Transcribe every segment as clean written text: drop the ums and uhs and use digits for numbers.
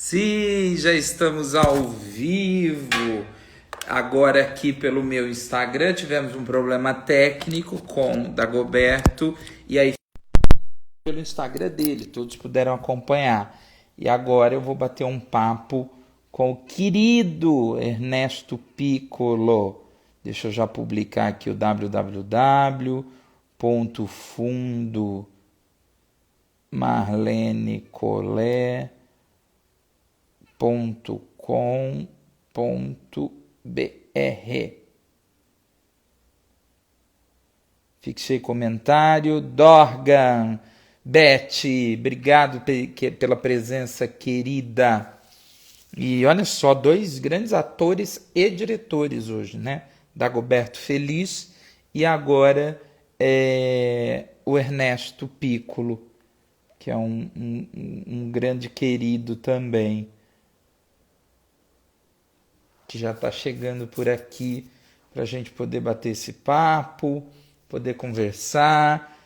Sim, já estamos ao vivo. Agora aqui pelo meu Instagram tivemos um problema técnico com o Dagoberto e aí pelo Instagram dele, todos puderam acompanhar. E agora eu vou bater um papo com o querido Ernesto Piccolo. Deixa eu já publicar aqui o www.fundomarlenecolé.com.br. Fixei comentário. Dorgan, Beth, obrigado pela presença querida. E olha só, dois grandes atores e diretores hoje, né? Dagoberto Feliz e agora o Ernesto Piccolo, que é um grande querido também, que já está chegando por aqui para a gente poder bater esse papo, poder conversar.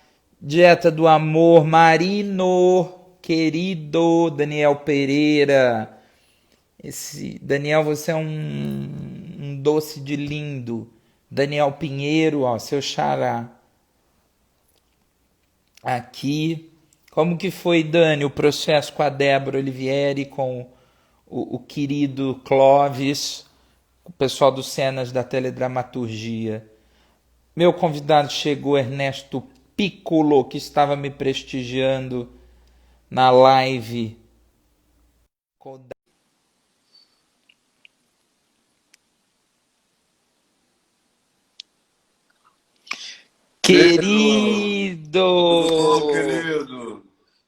Dieta do Amor, Marino, querido Daniel Pereira. Esse Daniel, você é um doce de lindo. Daniel Pinheiro, ó, seu xará. Aqui. Como que foi, Dani, o processo com a Débora Olivieri, com o querido Clóvis, o pessoal dos Cenas da Teledramaturgia? Meu convidado chegou, Ernesto Piccolo, que estava me prestigiando na live. Pedro, tudo bom, Querido! querido?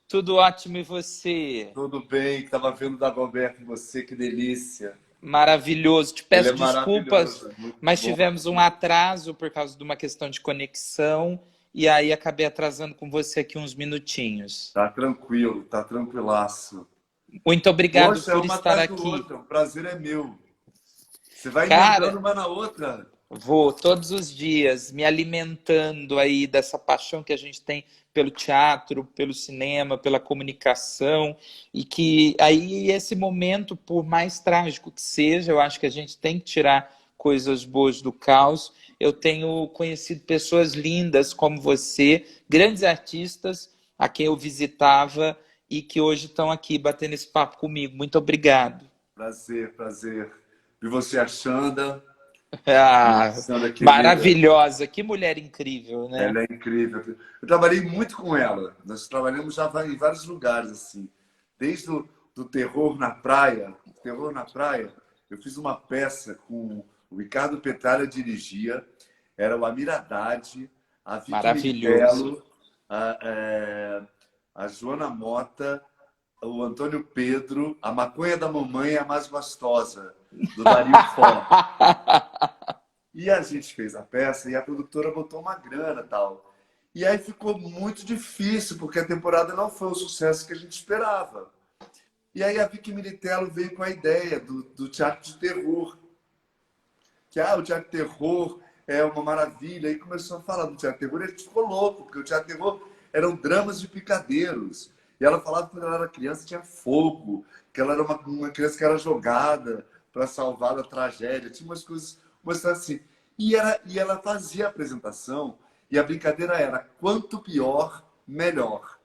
Tudo ótimo e você? Tudo bem? Que tava vendo o Dagoberto em você, que delícia. Maravilhoso. Te Ele é peço desculpas, maravilhoso, muito mas bom. tivemos um atraso por causa de uma questão de conexão e aí acabei atrasando com você aqui uns minutinhos. Tá tranquilo, tá tranquilaço. Muito obrigado Poxa, é por uma estar atrás do aqui. outro, o prazer é meu. Você vai emendando Cara, uma na outra. vou todos os dias me alimentando aí dessa paixão que a gente tem pelo teatro, pelo cinema, pela comunicação, e que aí esse momento, por mais trágico que seja, eu acho que a gente tem que tirar coisas boas do caos. Eu tenho conhecido pessoas lindas como você, grandes artistas a quem eu visitava e que hoje estão aqui batendo esse papo comigo. Muito obrigado. Prazer, prazer. E você, a Xanda? Ah, Xanda querida, maravilhosa, que mulher incrível, né? ela é incrível. Eu trabalhei muito com ela. Nós trabalhamos já em vários lugares, assim. Desde do Terror na Praia. Terror na Praia, eu fiz uma peça com o Ricardo Petralha dirigia. Era o Amir Haddad, a Vicky Maravilhoso. Militello, a Joana Mota, o Antônio Pedro, a Maconha da Mamãe é a mais gostosa, do Dario Fó. E a gente fez a peça e a produtora botou uma grana e tal. E aí ficou muito difícil, porque a temporada não foi o sucesso que a gente esperava. E aí a Vicky Militello veio com a ideia do teatro de terror. Que o teatro de terror é uma maravilha. Aí começou a falar do teatro de terror e a gente ficou louco, porque o teatro de terror eram dramas de picadeiros. E ela falava que quando ela era criança tinha fogo, que ela era uma criança que era jogada para salvar da tragédia. Tinha umas coisas assim. E ela fazia a apresentação e a brincadeira era quanto pior, melhor.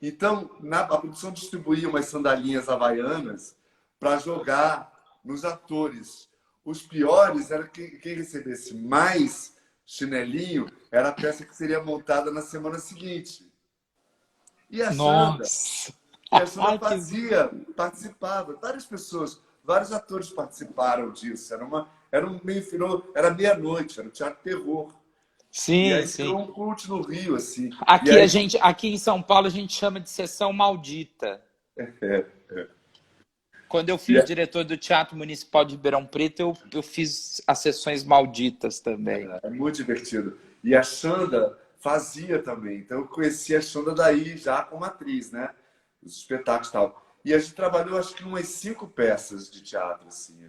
Então, a produção distribuía umas sandalinhas havaianas para jogar nos atores. Os piores era quem recebesse mais chinelinho era a peça que seria montada na semana seguinte. E a Xanda, Nossa. e a Xanda Que... participava. Várias pessoas, vários atores participaram disso. Era meia-noite, era um teatro terror. E Sim, aí sim. virou um cult no Rio, assim. E Aqui aí, aqui em São Paulo a gente chama de sessão maldita. Quando eu fui o é, diretor do Teatro Municipal de Ribeirão Preto, eu fiz as sessões malditas também. é muito divertido. E a Xanda fazia também. Então eu conheci a Xanda daí já como atriz, né? Os espetáculos e tal. E a gente trabalhou acho que umas 5 peças de teatro, assim.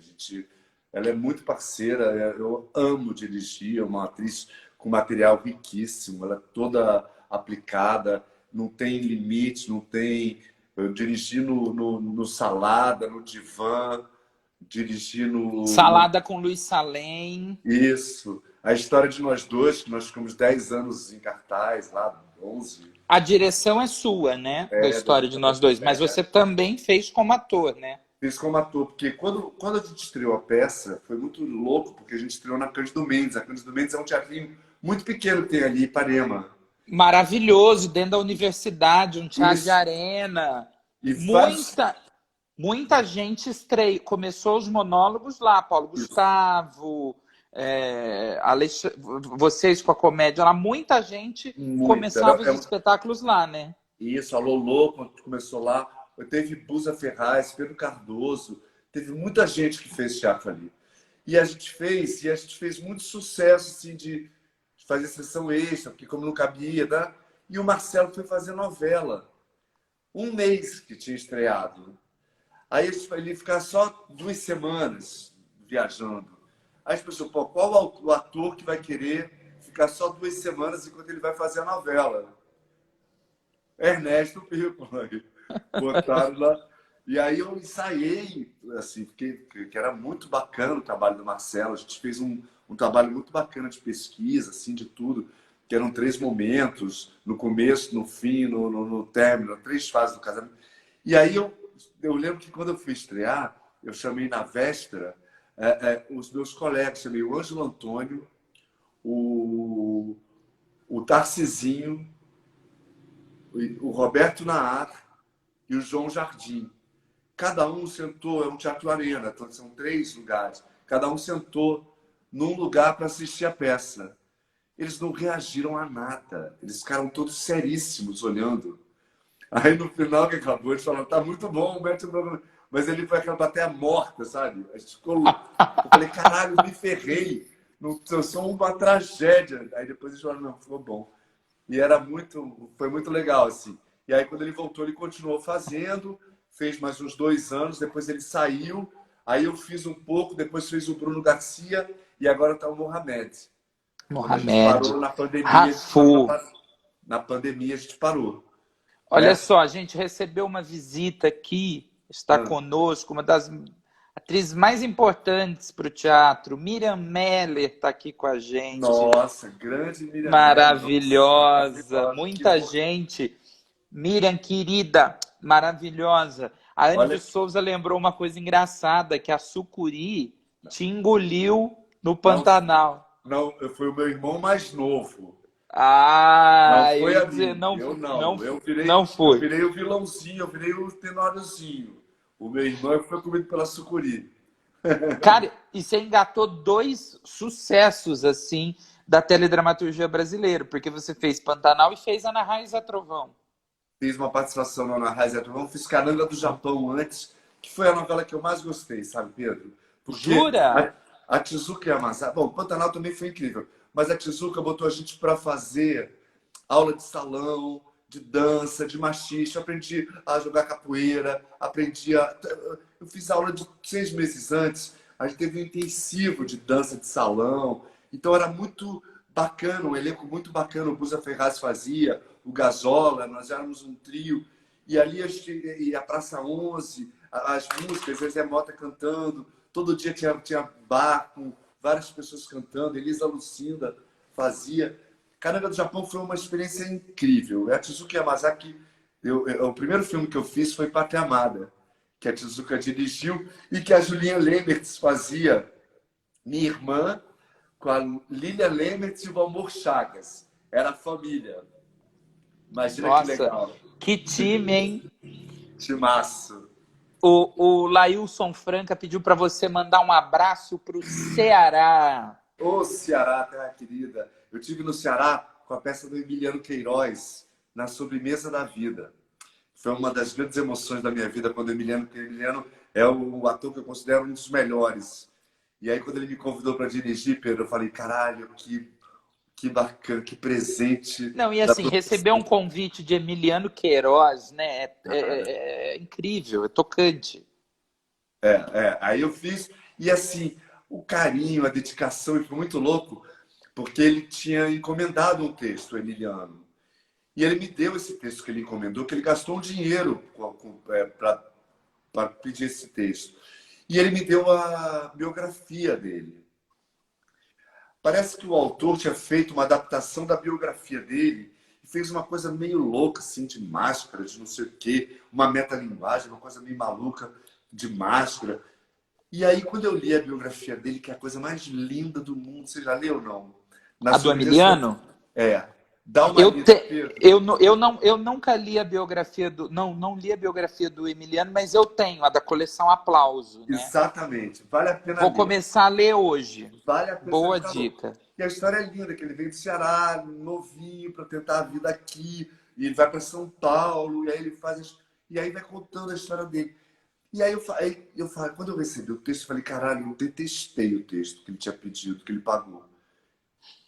Ela é muito parceira, eu amo dirigir, é uma atriz com material riquíssimo, ela é toda aplicada, não tem limite, não tem Eu dirigi no Salada, no Divã, dirigi Salada com Luiz Salem. Isso. A história de nós dois, que nós ficamos 10 anos em cartaz, lá, 11. A direção é sua, né? Da É, história de nós dois. Mas você também fez como ator, né? fiz como ator, porque quando a gente estreou a peça, foi muito louco, porque a gente estreou na Cândido Mendes. A Cândido Mendes é um teatrinho muito pequeno que tem ali em Ipanema. Maravilhoso, dentro da universidade, um teatro de Isso. arena. E vários... Muita gente começou os monólogos lá, Paulo Gustavo, vocês com a comédia lá, muita gente começava os espetáculos lá, né? Isso, a Lolô, quando começou lá, teve Busa Ferraz, Pedro Cardoso, teve muita gente que fez teatro ali. E a gente fez muito sucesso, assim, de fazer sessão extra, porque como não cabia, né? E o Marcelo foi fazer novela. Um mês que tinha estreado. Aí ele ficar só 2 semanas viajando. Aí as pessoas, pô, qual o ator que vai querer ficar só 2 semanas enquanto ele vai fazer a novela? Ernesto Piccolo. Botaram lá. E aí eu ensaiei, assim, que era muito bacana o trabalho do Marcelo. A gente fez um trabalho muito bacana de pesquisa, assim, de tudo. Que eram 3 momentos, no começo, no fim, no término, 3 fases do casamento. E aí eu lembro que quando eu fui estrear, eu chamei na véspera os meus colegas, chamei o Ângelo Antônio, o Tarcisinho, o Roberto Naar e o João Jardim. Cada um sentou, é um teatro arena, então são 3 lugares. Cada um sentou num lugar para assistir a peça. Eles não reagiram a nada. Eles ficaram todos seríssimos olhando. Aí no final que acabou, eles falaram, tá muito bom, mete o nome. Mas ele foi aquela plateia morta, sabe? A gente ficou... Eu falei, caralho, me ferrei. Eu sou uma tragédia. Aí depois eles falaram, não, ficou bom. E foi muito legal, assim. E aí quando ele voltou, ele continuou fazendo, fez mais uns 2 anos, depois ele saiu, aí eu fiz um pouco, depois fez o Bruno Garcia e agora está o Mohamed. Quando a gente parou na pandemia, na pandemia a gente parou. Olha só, a gente recebeu uma visita aqui, está conosco, uma das atrizes mais importantes para o teatro, Miriam Meller está aqui com a gente. Nossa, grande Miriam. Maravilhosa, nossa, muita gente. Miriam, querida, maravilhosa. A Anne de Souza lembrou uma coisa engraçada, que a sucuri te engoliu no Pantanal. Não, foi o meu irmão mais novo. Ah, não foi a dizer, mim. não, eu não foi. Eu virei o vilãozinho, eu virei o tenorzinho. O meu irmão foi comido pela sucuri. Cara, e você engatou 2 sucessos, assim, da teledramaturgia brasileira, porque você fez Pantanal e fez Ana Raiz a Trovão. Fiz uma participação na Ana Raiz a Trovão, fiz Caranga do Japão antes, que foi a novela que eu mais gostei, sabe, Pedro? Porque jura? A Tezuka Yamazaki... Bom, Pantanal também foi incrível, mas a Tezuka botou a gente para fazer aula de salão, de dança, de machiste. Eu aprendi a jogar capoeira, eu fiz aula de 6 meses antes, a gente teve um intensivo de dança de salão, então era muito bacana, um elenco muito bacana, o Busa Ferraz fazia, o Gazola, nós éramos um trio, e ali e a Praça 11, as músicas, Zezé Mota cantando, todo dia tinha bar com várias pessoas cantando, Elisa Lucinda fazia. Caranga do Japão foi uma experiência incrível. A Tezuka Yamazaki, o primeiro filme que eu fiz foi Pátria Amada, que a Tezuka dirigiu e que a Julinha Lemertz fazia, minha irmã, com a Lília Lemertz e o Valmor Chagas. Era a família. Imagina. Nossa, que legal. Que time, hein? Timaço. O Lailson Franca pediu para você mandar um abraço para o Ceará. Ô, Ceará, terra querida. Eu estive no Ceará com a peça do Emiliano Queiroz, Na Sobremesa da Vida. Foi uma das grandes emoções da minha vida quando o Emiliano é o ator que eu considero um dos melhores. E aí, quando ele me convidou para dirigir, Pedro, eu falei, caralho, que bacana, que presente. Não, e assim, receber um convite de Emiliano Queiroz, né? É incrível, é tocante. Aí eu fiz, e assim, o carinho, a dedicação, e foi muito louco, porque ele tinha encomendado um texto, o Emiliano. E ele me deu esse texto que ele encomendou, que ele gastou um dinheiro para pedir esse texto. E ele me deu a biografia dele. Parece que o autor tinha feito uma adaptação da biografia dele e fez uma coisa meio louca, assim, de máscara, de não sei o quê, uma metalinguagem, uma coisa meio maluca de máscara. E aí, quando eu li a biografia dele, que é a coisa mais linda do mundo, você já leu ou não? Na A do subversão. Emiliano? Dá uma Eu, lida, te, Pedro. eu nunca li a biografia do. Não li a biografia do Emiliano, mas eu tenho a da coleção Aplauso, né? Exatamente. Vale a pena Vou ler. começar a ler hoje. Vale a pena, você vai Boa ficar louco. dica. E a história é linda, que ele veio do Ceará, novinho, para tentar a vida aqui. E ele vai para São Paulo, e aí ele faz. E aí vai contando a história dele. E aí quando eu recebi o texto, eu falei, caralho, eu detestei o texto que ele tinha pedido, que ele pagou.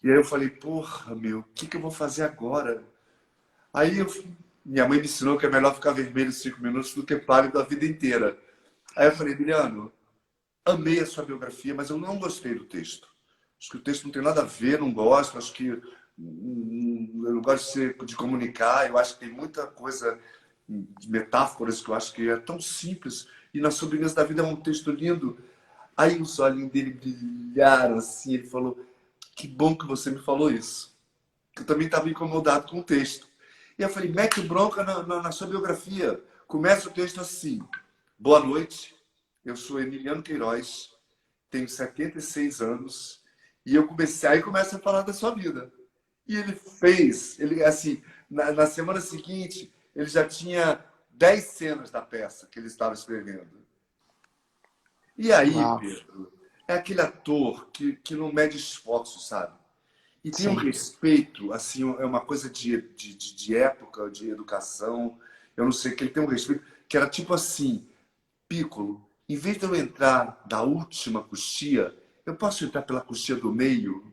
E aí eu falei, porra, meu, o que eu vou fazer agora? Aí minha mãe me ensinou que é melhor ficar vermelho 5 minutos do que pálido a vida inteira. Aí eu falei, Emiliano, amei a sua biografia, mas eu não gostei do texto. Acho que o texto não tem nada a ver, não gosto. Acho que eu não gosto de comunicar. Eu acho que tem muita coisa de metáforas que eu acho que é tão simples. E na Sobrevivência da Vida é um texto lindo. Aí os olhinhos dele brilharam assim. Ele falou, que bom que você me falou isso. Eu também estava incomodado com o texto. E eu falei, mete bronca na sua biografia. Começa o texto assim. Boa noite, eu sou Emiliano Queiroz, tenho 76 anos e eu começa a falar da sua vida. E ele assim, na semana seguinte, ele já tinha 10 cenas da peça que ele estava escrevendo. E aí, Uau. Pedro, é aquele ator que não mede esforço, sabe? E tem um Sim. respeito, assim, é uma coisa de época, de educação, eu não sei, que ele tem um respeito, que era tipo assim, Piccolo, em vez de eu entrar da última coxia, eu posso entrar pela coxia do meio?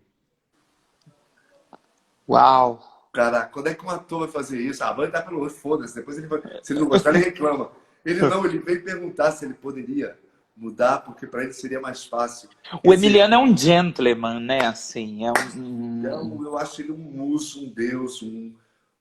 Uau. Cara, quando é que um ator vai fazer isso? Ah, vai entrar pelo outro, foda-se. Depois ele vai, se ele não gostar, ele reclama. Ele não, ele veio perguntar se ele poderia mudar, porque para ele seria mais fácil. Quer O dizer, Emiliano é um gentleman, né? Assim, eu acho ele um muso, um deus,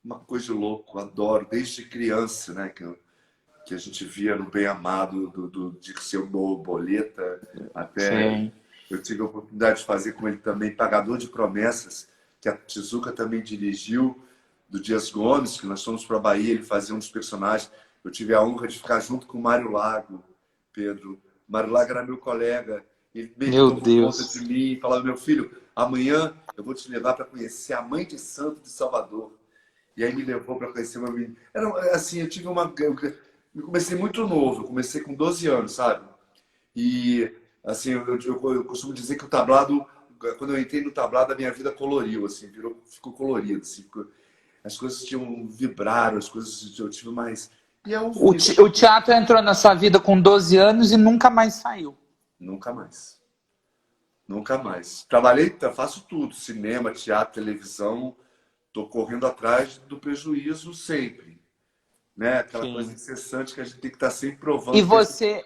uma coisa de louco. Adoro, desde criança, né? Que a gente via no Bem Amado do Dirceu Borboleta, até sim. eu tive a oportunidade de fazer com ele também Pagador de Promessas, que a Tezuka também dirigiu, do Dias Gomes, que nós fomos para a Bahia, ele fazia um dos personagens. Eu tive a honra de ficar junto com o Mário Lago, Pedro. O Mário Lago era meu colega, ele meio que Meu tomou conta de Deus. mim e falava, meu filho, amanhã eu vou te levar para conhecer a Mãe de Santo de Salvador. E aí me levou para conhecer uma menina. Era assim, eu tive uma. Eu comecei muito novo, eu comecei com 12 anos, sabe? E assim, eu costumo dizer que o tablado, quando eu entrei no tablado, a minha vida coloriu, assim, ficou colorido, assim, as coisas tinham vibraram, as coisas eu tive mais. E eu fiz. O teatro entrou na sua vida com 12 anos e nunca mais saiu. Nunca mais. Nunca mais. Trabalhei, faço tudo: cinema, teatro, televisão. Estou correndo atrás do prejuízo sempre. Né? Aquela coisa Sim. incessante que a gente tem que estar sempre E provando que a gente... você,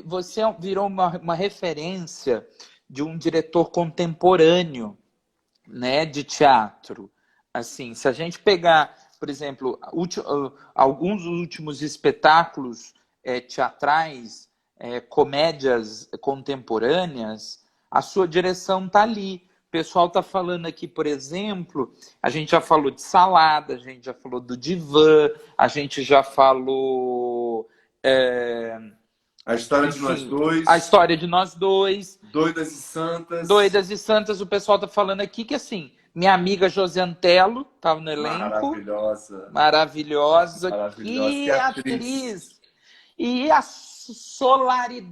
você virou uma referência de um diretor contemporâneo, né, de teatro. Assim, se a gente pegar, por exemplo, alguns dos últimos espetáculos teatrais, comédias contemporâneas, a sua direção está ali. O pessoal está falando aqui, por exemplo, a gente já falou de Salada, a gente já falou do Divã, a gente já falou, A história de nós enfim, a dois, história de nós dois. Doidas e Santas, Doidas e Santas, o pessoal tá falando aqui que, assim, minha amiga Josiantelo estava no elenco, maravilhosa, maravilhosa, maravilhosa. Que que atriz. atriz! E a solaridade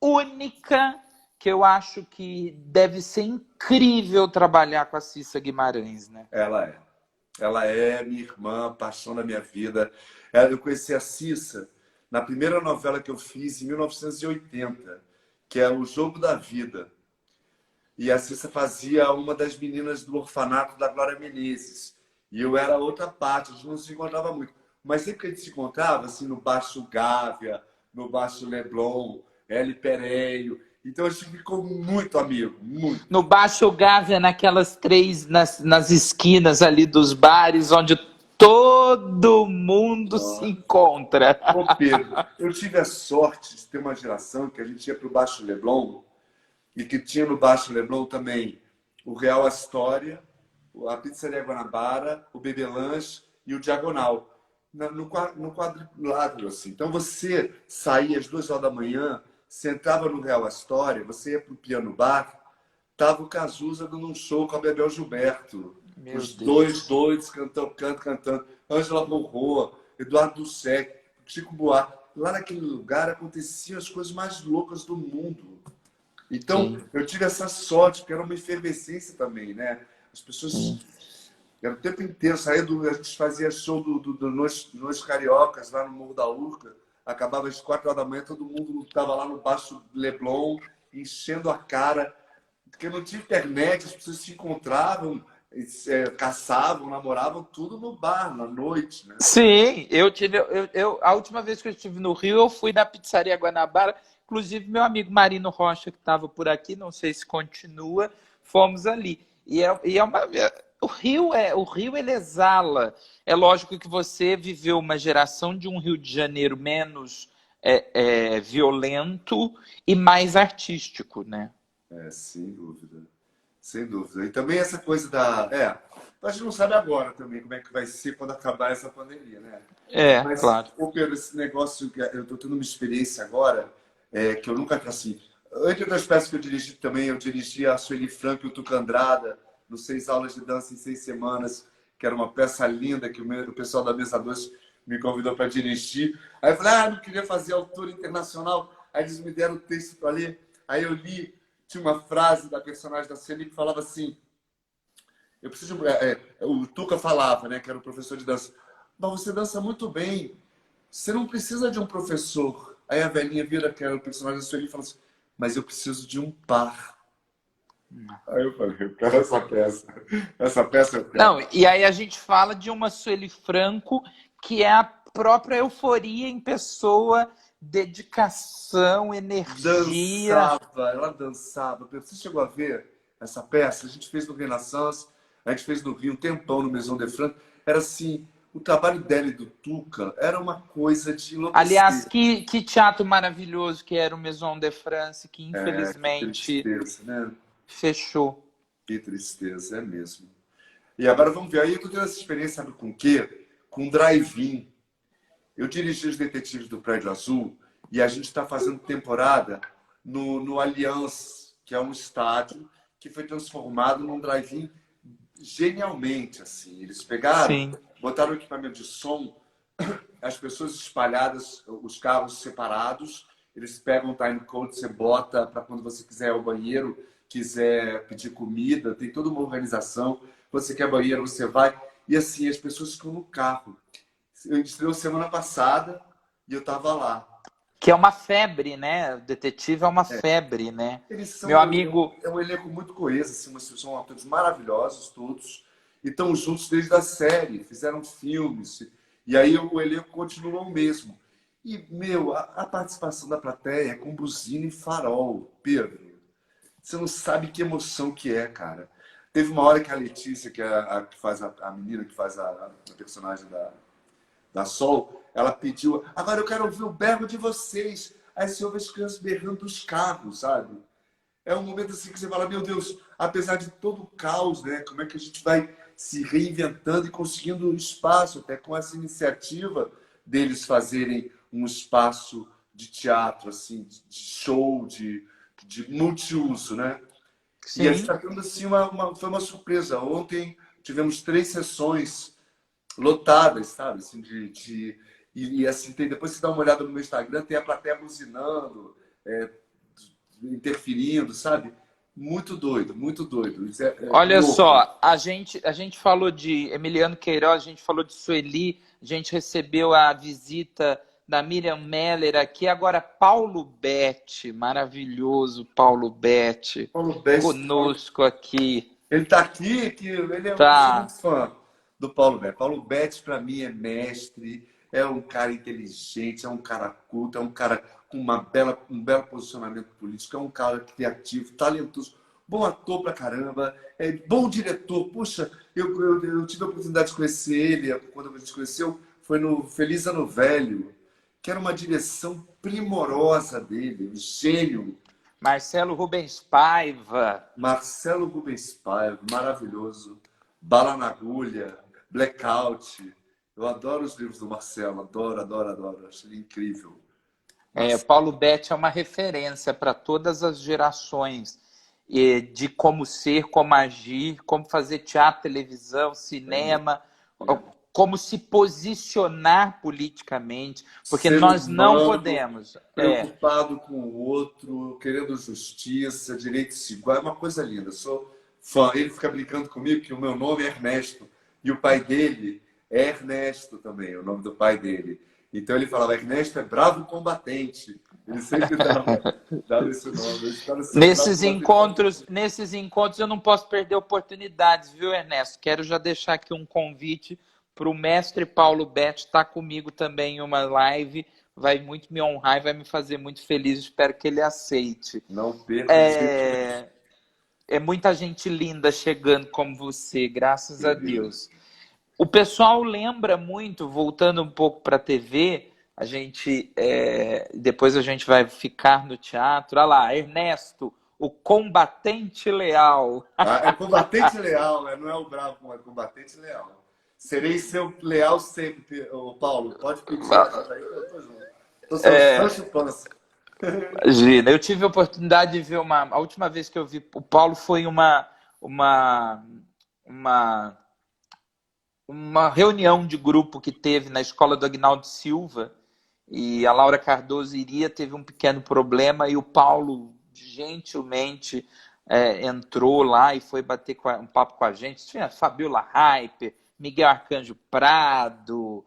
única, que eu acho que deve ser incrível trabalhar com a Cissa Guimarães, né? Ela é. Ela é minha irmã, paixão da minha vida. Eu conheci a Cissa na primeira novela que eu fiz em 1980, que é O Jogo da Vida. E a Cissa fazia uma das meninas do orfanato da Glória Menezes. E eu era outra parte, a gente não se encontrava muito. Mas sempre que a gente se encontrava, assim, no Baixo Gávea, no Baixo Leblon, L. Pereio, Então a gente ficou muito amigo, muito. No Baixo Gávea, naquelas três, nas esquinas ali dos bares, onde todo mundo se Nossa. encontra. Ô Pedro, eu tive a sorte de ter uma geração que a gente ia para o Baixo Leblon e que tinha no Baixo Leblon também o Real Astoria, a Pizzaria Guanabara, o Bebelanche e o Diagonal. No quadrilátero, assim. Então você saía às 2 horas da manhã, você entrava no Real Astoria, você ia para o Piano Bar, tava o Cazuza dando um show com a Bebel Gilberto. Meu Os dois Deus. doidos cantando. Ângela Rorô, Eduardo Dussek, Chico Buarque. Lá naquele lugar aconteciam as coisas mais loucas do mundo. Então, Sim, eu tive essa sorte, porque era uma efervescência também, né? As pessoas. sim. Era o tempo inteiro. A gente fazia show do Nós Cariocas, lá no Morro da Urca. Acabava às 4 horas da manhã, todo mundo estava lá no Baixo Leblon, enchendo a cara. Porque não tinha internet, as pessoas se encontravam, caçavam, namoravam, tudo no bar, na noite, né? Sim, a última vez que eu estive no Rio, eu fui na Pizzaria Guanabara, inclusive meu amigo Marino Rocha, que estava por aqui, não sei se continua, fomos ali. O Rio ele exala. É lógico que você viveu uma geração de um Rio de Janeiro menos violento e mais artístico, né? Sem dúvida. Sem dúvida. E também essa coisa da. A gente não sabe agora também como é que vai ser quando acabar essa pandemia, né? É, Mas, claro. ô Pedro, esse negócio, eu estou tendo uma experiência agora que eu nunca, assim, antes das peças que eu dirigi também, eu dirigi a Sueli Franco e o Tuca Andrada, no 6 aulas de dança em 6 semanas, que era uma peça linda que o pessoal da Mesa 2 me convidou para dirigir. Aí eu falei, não queria fazer autor internacional. Aí eles me deram o texto para ler. Aí eu li, tinha uma frase da personagem da Sueli que falava assim, eu preciso. O Tuca falava, né, que era o professor de dança. Mas você dança muito bem. Você não precisa de um professor. Aí a velhinha vira, que era o personagem da Sueli, e fala assim: mas eu preciso de um par. Aí eu falei: eu quero essa peça. Essa peça eu quero. Não, e aí a gente fala de uma Sueli Franco que é a própria euforia em pessoa, dedicação, energia. Dançava, ela dançava. Você chegou a ver essa peça? A gente fez no Renaissance, a gente fez no Rio um tempão no Maison de France. Era assim, o trabalho dela e do Tuca era uma coisa de Aliás, enlouquecer. que teatro maravilhoso que era o Maison de France, que Que infelizmente tristeza, né? fechou. Que tristeza, é mesmo. E agora vamos ver. Aí eu tô tendo essa experiência, sabe com o quê? Com drive-in. Eu dirigi os Detetives do Prédio Azul e a gente está fazendo temporada no Allianz, que é um estádio que foi transformado num drive-in genialmente, assim. Eles pegaram, Sim. botaram o equipamento de som, as pessoas espalhadas, os carros separados, eles pegam o timecode, você bota para quando você quiser ir ao banheiro, quiser pedir comida, tem toda uma organização. Você quer banheiro, você vai. E assim, as pessoas ficam no carro. Eu estreou semana passada e eu estava lá. Que é uma febre, né? O detetive é uma febre, né? Eles Meu são amigo. é um elenco muito coeso, assim, são atores maravilhosos todos e estão juntos desde a série, fizeram filmes e aí o elenco continua o mesmo. E meu, a participação da plateia é com buzina e farol, Pedro. Você não sabe que emoção que é, cara. Teve uma hora que a Letícia, que é a que faz a menina que faz a personagem da Sol, ela pediu, agora eu quero ouvir o berro de vocês. Aí você ouve as crianças berrando dos carros, sabe? É um momento assim que você fala, meu Deus, apesar de todo o caos, né? Como é que a gente vai se reinventando e conseguindo um espaço, até com essa iniciativa deles fazerem um espaço de teatro, assim, de show, de multiuso, né? E a gente Sim. está tendo assim foi uma surpresa. Ontem tivemos 3 sessões lotadas, sabe? Assim, e assim, depois você dá uma olhada no meu Instagram, tem a plateia buzinando, interferindo, sabe? Muito doido, muito doido. Isso é Olha louco. só, a gente falou de Emiliano Queiroz, a gente falou de Sueli, a gente recebeu a visita da Miriam Meller aqui, agora Paulo Betti, maravilhoso Paulo Betti, Paulo Best, conosco aqui, ele está aqui, eu sou muito tá? fã do Paulo Betti. Paulo Betti, para mim, é mestre. É um cara inteligente, é um cara culto, é um cara com um belo posicionamento político, é um cara criativo, talentoso, bom ator pra caramba, é bom diretor. Puxa, eu tive a oportunidade de conhecer ele, quando a gente conheceu, foi no Feliz Ano Velho, que era uma direção primorosa dele, um gênio. Marcelo Rubens Paiva. Marcelo Rubens Paiva, maravilhoso. Bala na Agulha, Blackout. Eu adoro os livros do Marcelo, adoro, adoro, adoro. Acho ele incrível. Paulo Betti é uma referência para todas as gerações de como ser, como agir, como fazer teatro, televisão, cinema, como se posicionar politicamente, porque Ser nós não humano, podemos. preocupado com o outro, querendo justiça, direitos iguais, é uma coisa linda. Eu sou fã. Ele fica brincando comigo que o meu nome é Ernesto e o pai dele é Ernesto também, o nome do pai dele. Então ele falava, Ernesto é bravo combatente. Ele sempre dava esse nome. Eu espero ser um bravo combatente. Nesses encontros eu não posso perder oportunidades, viu, Ernesto? Quero já deixar aqui um convite para o mestre Paulo Betti estar comigo também em uma live. Vai muito me honrar e vai me fazer muito feliz. Espero que ele aceite. Não perca de jeito nenhum. É muita gente linda chegando como você, graças a Deus. O pessoal lembra muito, voltando um pouco para a TV, depois a gente vai ficar no teatro. Olha lá, Ernesto, o combatente leal. É combatente leal, não é o bravo, é combatente leal. Serei seu leal sempre, Paulo. Pode pedir ajuda aí, eu tô junto. Tô seu Sancho Panza. Imagina, eu tive a oportunidade de ver a última vez que eu vi o Paulo foi uma, uma reunião de grupo que teve na escola do Agnaldo Silva e a Laura Cardoso teve um pequeno problema e o Paulo gentilmente entrou lá e foi bater um papo com a gente. Tinha Fabiola Hyper, Miguel Arcanjo Prado,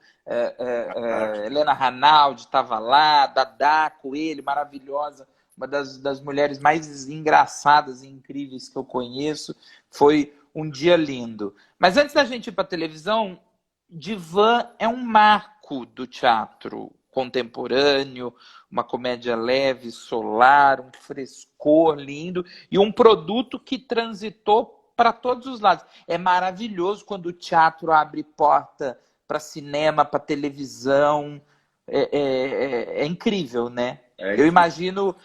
Helena Ranaldi estava lá, Dadá Coelho, maravilhosa, uma das mulheres mais engraçadas e incríveis que eu conheço. Foi um dia lindo. Mas antes da gente ir para a televisão, Divã é um marco do teatro contemporâneo, uma comédia leve, solar, um frescor lindo e um produto que transitou para todos os lados. É maravilhoso quando o teatro abre porta para cinema, para televisão. É incrível, né? Eu imagino,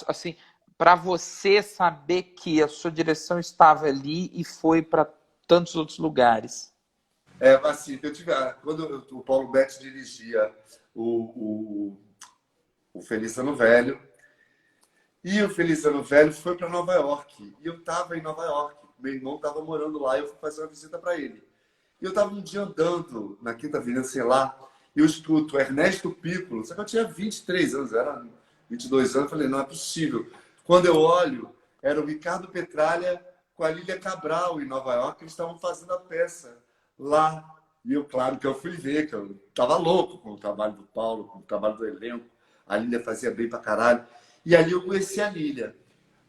assim, para você saber que a sua direção estava ali e foi para tantos outros lugares. Assim, quando o Paulo Betti dirigia o Feliz Ano Velho, e o Feliz Ano Velho foi para Nova York. E eu estava em Nova York. Meu irmão estava morando lá e eu fui fazer uma visita para ele. E eu estava um dia andando na Quinta Avenida, sei lá, e eu escuto Ernesto Piccolo. Só que eu tinha 23 anos, era 22 anos. Eu falei, não é possível. Quando eu olho, era o Ricardo Petralha com a Lília Cabral em Nova York. Eles estavam fazendo a peça lá. E eu, claro que eu fui ver, que eu estava louco com o trabalho do Paulo, com o trabalho do elenco. A Lília fazia bem pra caralho. E ali eu conheci a Lília.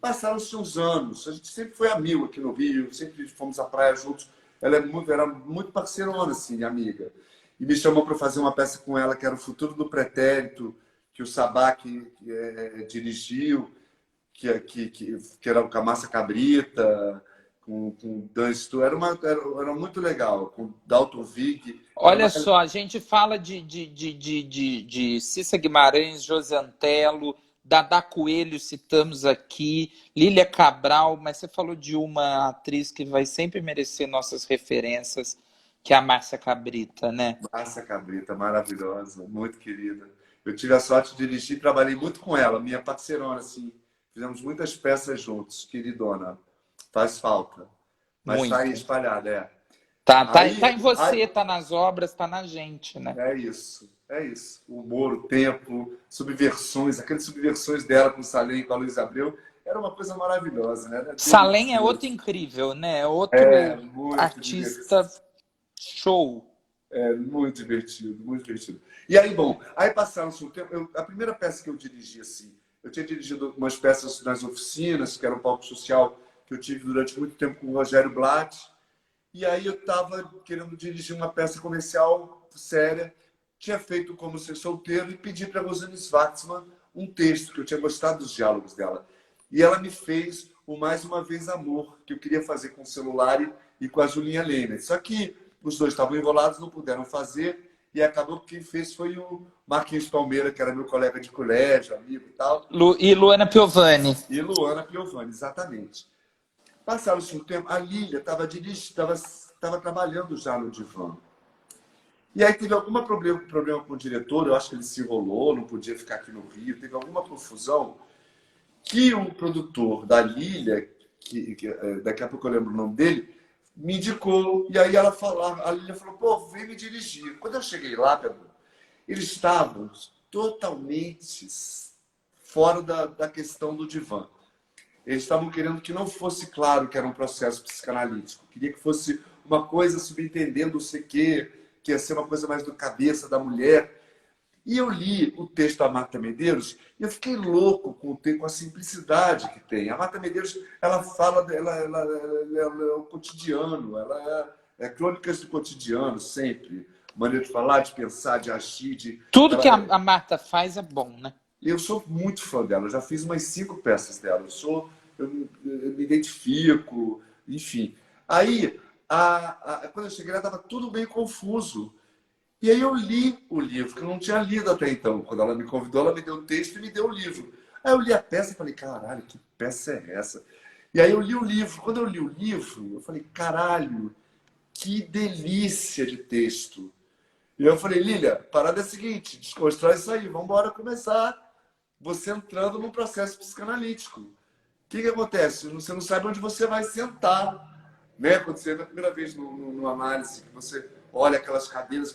Passaram-se uns anos. A gente sempre foi amigo aqui no Rio, sempre fomos à praia juntos. Ela era muito parceirona, assim, amiga. E me chamou para fazer uma peça com ela, que era O Futuro do Pretérito, que o Sabac dirigiu, que era com a Márcia Cabrita, com Dan Stu. Era muito legal, com Dalton Vig. Olha só, a gente fala de Cissa Guimarães, José Antelo, Dadá Coelho, citamos aqui, Lília Cabral, mas você falou de uma atriz que vai sempre merecer nossas referências, que é a Márcia Cabrita, né? Márcia Cabrita, maravilhosa, muito querida. Eu tive a sorte de dirigir e trabalhei muito com ela, minha parceirona, assim. Fizemos muitas peças juntos, queridona. Faz falta. Mas está aí espalhada, Tá em você, tá nas obras, tá na gente, né? É isso. O humor, o tempo, subversões, aquelas subversões dela com o Salem e com a Luiz Abreu, era uma coisa maravilhosa, né? Salem é outro incrível, né? Outro artista divertido. Show. Muito divertido, muito divertido. E aí, bom, passaram-se um tempo. A primeira peça que eu dirigi, assim, eu tinha dirigido umas peças nas oficinas, que era um palco social que eu tive durante muito tempo com o Rogério Blatt. E aí eu estava querendo dirigir uma peça comercial séria, tinha feito Como Ser Solteiro e pedi para a Rosane Schwartzman um texto, que eu tinha gostado dos diálogos dela. E ela me fez o Mais Uma Vez Amor, que eu queria fazer com o celular e com a Julinha Lehner. Só que os dois estavam enrolados, não puderam fazer, e acabou que quem fez foi o Marquinhos Palmeira, que era meu colega de colégio, amigo e tal. E Luana Piovani. E Luana Piovani, exatamente. Passaram-se um tempo, a Lília estava trabalhando já no Divã. E aí teve algum problema com o diretor, eu acho que ele se enrolou, não podia ficar aqui no Rio, teve alguma confusão, que o produtor da Lília, daqui a pouco eu lembro o nome dele, me indicou, e aí a Lília falou, pô, vem me dirigir. Quando eu cheguei lá, Pedro, eles estavam totalmente fora da questão do divã. Eles estavam querendo que não fosse claro que era um processo psicanalítico. Queria que fosse uma coisa subentendendo o CQ, que ia ser uma coisa mais do cabeça da mulher. E eu li o texto da Marta Medeiros e eu fiquei louco com a simplicidade que tem. A Marta Medeiros, ela fala, ela é o cotidiano, ela é crônicas do cotidiano, sempre. Maneira de falar, de pensar, de agir. Tudo que a Marta faz é bom, né? Eu sou muito fã dela, eu já fiz umas 5 peças dela. Eu me identifico, enfim. Aí, quando eu cheguei lá, estava tudo bem confuso. E aí eu li o livro, que eu não tinha lido até então. Quando ela me convidou, ela me deu o texto e me deu o livro. Aí eu li a peça e falei, caralho, que peça é essa? E aí eu li o livro. Quando eu li o livro, eu falei, caralho, que delícia de texto. E eu falei, Lília, a parada é a seguinte, desconstrói isso aí, vamos embora começar você entrando num processo psicanalítico. O que acontece? Você não sabe onde você vai sentar, né? Quando você entra a primeira vez no análise, que você olha aquelas cadeiras,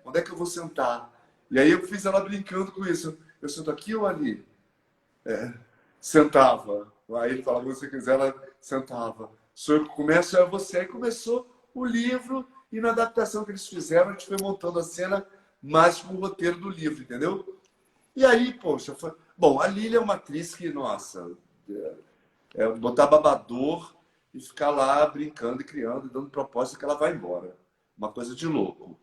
onde é que eu vou sentar? E aí eu fiz ela brincando com isso. Eu sento aqui ou ali? Sentava. Aí ele falava, se você quiser, ela sentava. Sou eu que começo, é você. Aí começou o livro e na adaptação que eles fizeram, a gente foi montando a cena mais com o roteiro do livro, entendeu? E aí, poxa, bom, a Lília é uma atriz que, nossa, botar babador e ficar lá brincando e criando, dando proposta que ela vai embora. Uma coisa de louco.